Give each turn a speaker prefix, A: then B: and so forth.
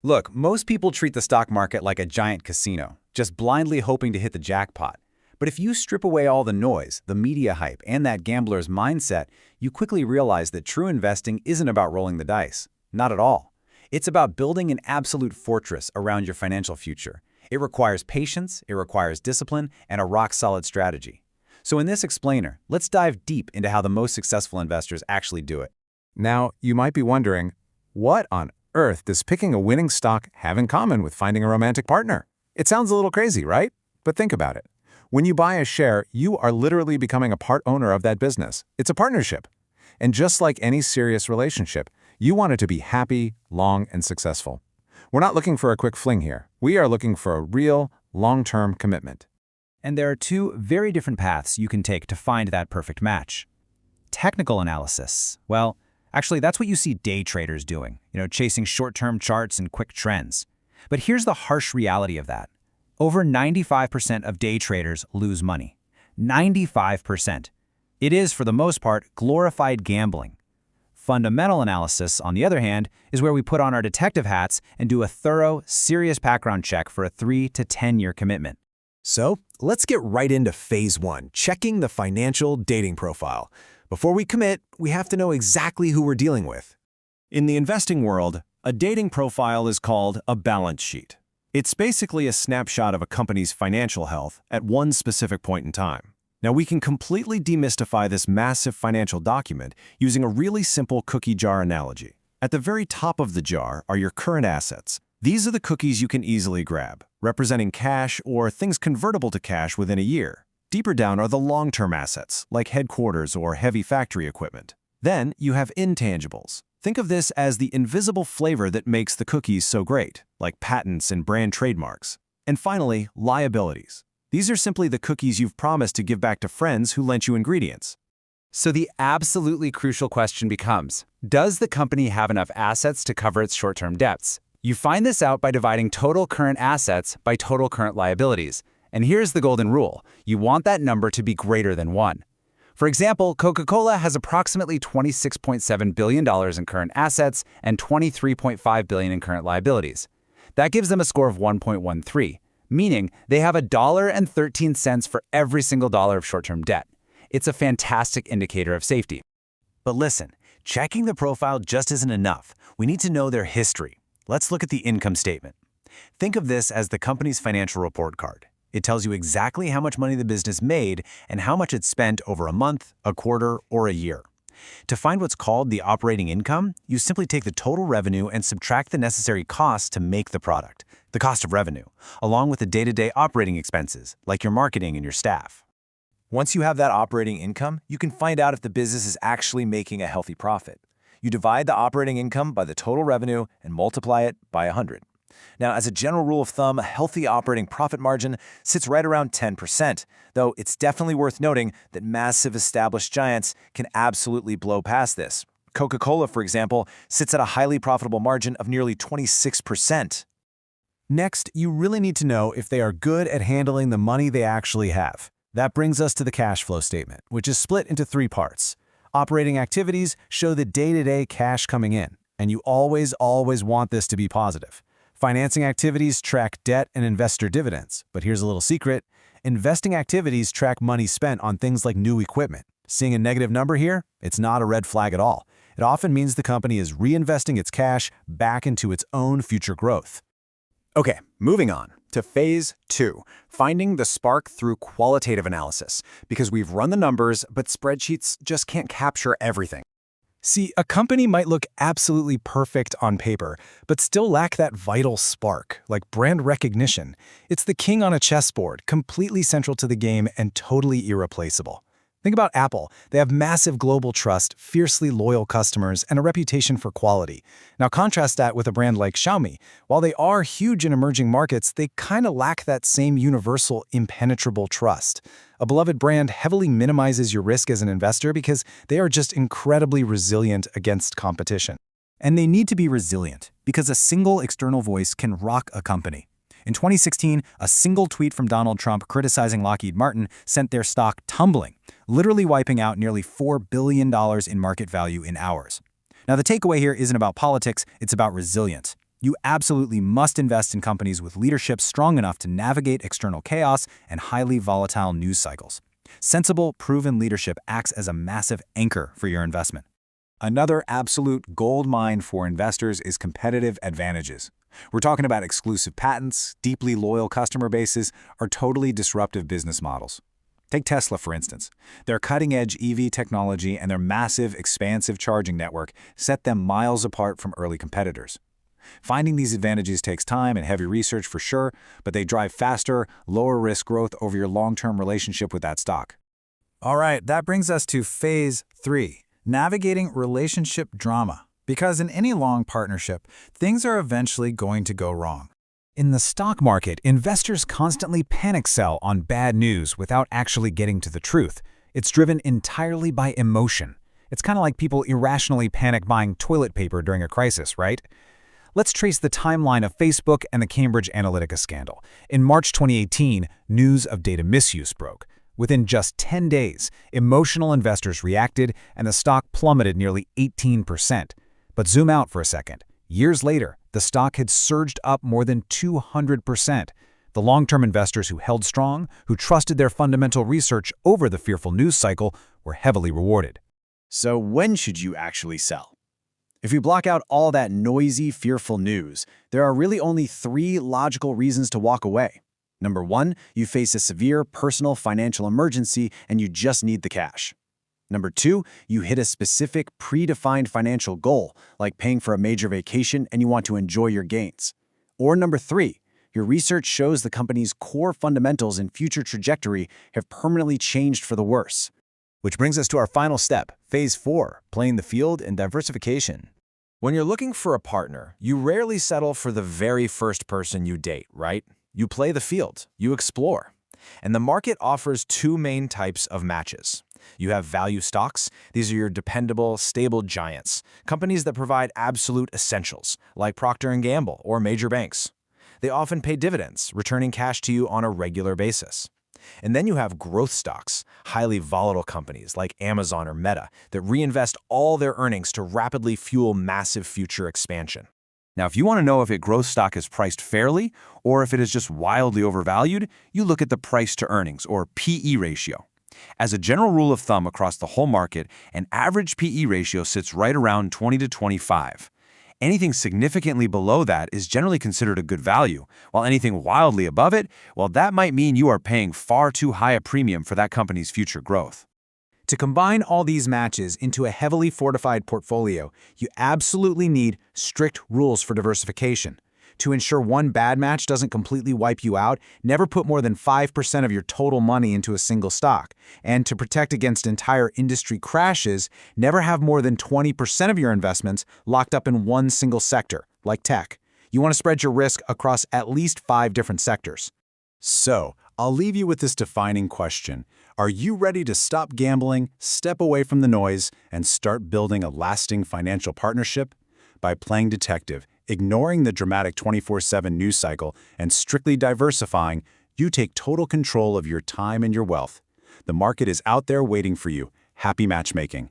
A: Look, most people treat the stock market like a giant casino, just blindly hoping to hit the jackpot. But if you strip away all the noise, the media hype, and that gambler's mindset, you quickly realize that true investing isn't about rolling the dice. Not at all. It's about building an absolute fortress around your financial future. It requires patience, it requires discipline, and a rock-solid strategy. So in this explainer, let's dive deep into how the most successful investors actually do it.
B: Now, you might be wondering, what on earth does picking a winning stock have in common with finding a romantic partner? It sounds a little crazy, right? But think about it. When you buy a share, you are literally becoming a part owner of that business. It's a partnership. And just like any serious relationship, you want it to be happy, long, and successful. We're not looking for a quick fling here. We are looking for a real, long-term commitment.
C: And there are two very different paths you can take to find that perfect match. Technical analysis. Well, actually, that's what you see day traders doing, chasing short-term charts and quick trends. But here's the harsh reality of that. Over 95% of day traders lose money. 95%. It is, for the most part, glorified gambling. Fundamental analysis, on the other hand, is where we put on our detective hats and do a thorough, serious background check for a 3 to 10-year commitment.
D: So, let's get right into phase one, checking the financial dating profile. Before we commit, we have to know exactly who we're dealing with.
E: In the investing world, a dating profile is called a balance sheet. It's basically a snapshot of a company's financial health at one specific point in time. Now, we can completely demystify this massive financial document using a really simple cookie jar analogy. At the very top of the jar are your current assets. These are the cookies you can easily grab, representing cash or things convertible to cash within a year. Deeper down are the long-term assets, like headquarters or heavy factory equipment. Then you have intangibles. Think of this as the invisible flavor that makes the cookies so great, like patents and brand trademarks. And finally, liabilities. These are simply the cookies you've promised to give back to friends who lent you ingredients.
A: So the absolutely crucial question becomes, does the company have enough assets to cover its short-term debts? You find this out by dividing total current assets by total current liabilities. And here's the golden rule. You want that number to be greater than 1. For example, Coca-Cola has approximately $26.7 billion in current assets and $23.5 billion in current liabilities. That gives them a score of 1.13, meaning they have $1.13 for every single dollar of short-term debt. It's a fantastic indicator of safety.
D: But listen, checking the profile just isn't enough. We need to know their history. Let's look at the income statement. Think of this as the company's financial report card. It tells you exactly how much money the business made and how much it spent over a month, a quarter, or a year. To find what's called the operating income, you simply take the total revenue and subtract the necessary costs to make the product, the cost of revenue, along with the day-to-day operating expenses, like your marketing and your staff. Once you have that operating income, you can find out if the business is actually making a healthy profit. You divide the operating income by the total revenue and multiply it by 100. Now, as a general rule of thumb, a healthy operating profit margin sits right around 10%, though it's definitely worth noting that massive established giants can absolutely blow past this. Coca-Cola, for example, sits at a highly profitable margin of nearly 26%. Next, you really need to know if they are good at handling the money they actually have. That brings us to the cash flow statement, which is split into 3 parts. Operating activities show the day-to-day cash coming in, and you always want this to be positive. Financing activities track debt and investor dividends, but here's a little secret. Investing activities track money spent on things like new equipment. Seeing a negative number here? It's not a red flag at all. It often means the company is reinvesting its cash back into its own future growth.
A: Okay, moving on to phase 2, finding the spark through qualitative analysis, because we've run the numbers, but spreadsheets just can't capture everything.
D: See, a company might look absolutely perfect on paper, but still lack that vital spark, like brand recognition. It's the king on a chessboard, completely central to the game and totally irreplaceable. Think about Apple. They have massive global trust, fiercely loyal customers, and a reputation for quality. Now contrast that with a brand like Xiaomi. While they are huge in emerging markets, they kind of lack that same universal, impenetrable trust. A beloved brand heavily minimizes your risk as an investor because they are just incredibly resilient against competition. And they need to be resilient because a single external voice can rock a company. In 2016, a single tweet from Donald Trump criticizing Lockheed Martin sent their stock tumbling, literally wiping out nearly $4 billion in market value in hours. Now, the takeaway here isn't about politics, it's about resilience.
C: You absolutely must invest in companies with leadership strong enough to navigate external chaos and highly volatile news cycles. Sensible, proven leadership acts as a massive anchor for your investment.
B: Another absolute gold mine for investors is competitive advantages. We're talking about exclusive patents, deeply loyal customer bases, or totally disruptive business models. Take Tesla, for instance. Their cutting-edge EV technology and their massive, expansive charging network set them miles apart from early competitors. Finding these advantages takes time and heavy research for sure, but they drive faster, lower-risk growth over your long-term relationship with that stock.
F: All right, that brings us to Phase 3, navigating relationship drama. Because in any long partnership, things are eventually going to go wrong.
C: In the stock market, investors constantly panic sell on bad news without actually getting to the truth. It's driven entirely by emotion. It's kind of like people irrationally panic buying toilet paper during a crisis, right? Let's trace the timeline of Facebook and the Cambridge Analytica scandal. In March 2018, news of data misuse broke. Within just 10 days, emotional investors reacted and the stock plummeted nearly 18%. But zoom out for a second. Years later, the stock had surged up more than 200%. The long-term investors who held strong, who trusted their fundamental research over the fearful news cycle, were heavily rewarded.
E: So when should you actually sell? If you block out all that noisy, fearful news, there are really only 3 logical reasons to walk away. Number 1, you face a severe personal financial emergency and you just need the cash. Number 2, you hit a specific predefined financial goal, like paying for a major vacation and you want to enjoy your gains. Or number 3, your research shows the company's core fundamentals and future trajectory have permanently changed for the worse.
D: Which brings us to our final step, Phase 4, playing the field and diversification. When you're looking for a partner, you rarely settle for the very first person you date, right? You play the field, you explore. And the market offers 2 main types of matches. You have value stocks. These are your dependable, stable giants, companies that provide absolute essentials, like Procter & Gamble or major banks. They often pay dividends, returning cash to you on a regular basis. And then you have growth stocks, highly volatile companies like Amazon or Meta that reinvest all their earnings to rapidly fuel massive future expansion. Now, if you want to know if a growth stock is priced fairly or if it is just wildly overvalued, you look at the price to earnings, or PE ratio. As a general rule of thumb across the whole market, an average PE ratio sits right around 20 to 25. Anything significantly below that is generally considered a good value, while anything wildly above it, well, that might mean you are paying far too high a premium for that company's future growth.
F: To combine all these matches into a heavily fortified portfolio, you absolutely need strict rules for diversification. To ensure one bad match doesn't completely wipe you out, never put more than 5% of your total money into a single stock. And to protect against entire industry crashes, never have more than 20% of your investments locked up in one single sector, like tech. You want to spread your risk across at least 5 different sectors.
B: So, I'll leave you with this defining question. Are you ready to stop gambling, step away from the noise, and start building a lasting financial partnership? By playing detective, ignoring the dramatic 24/7 news cycle, and strictly diversifying, you take total control of your time and your wealth. The market is out there waiting for you. Happy matchmaking.